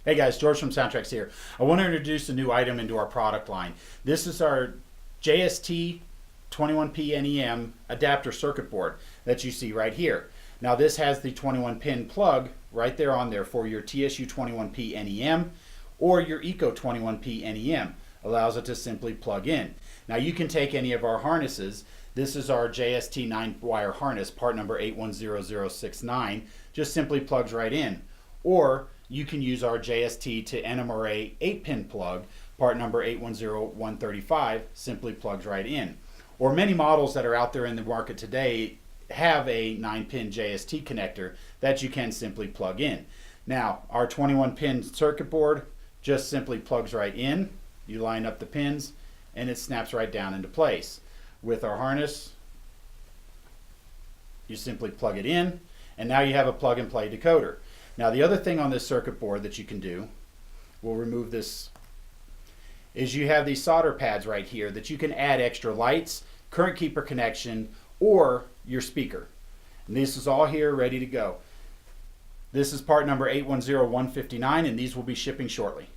Hey guys, George from SoundTraxx here. I want to introduce a new item into our product line. This is our JST-21PNEM Adapter circuit board that you see right here. Now this has the 21 pin plug right there on there for your TSU-21PNEM or your ECO-21PNEM. Allows it to simply plug in. Now you can take any of our harnesses. This is our JST 9-wire harness, part number 810069. Just simply plugs right in. Or you can use our JST to NMRA 8-pin plug, part number 810135, simply plugs right in. Or many models that are out there in the market today have a 9-pin JST connector that you can simply plug in. Now, our 21-pin circuit board just simply plugs right in. You line up the pins and it snaps right down into place. With our harness, you simply plug it in and now you have a plug and play decoder. Now the other thing on this circuit board that you can do, we'll remove this, is you have these solder pads right here that you can add extra lights, current keeper connection, or your speaker. And this is all here ready to go. This is part number 810159 and these will be shipping shortly.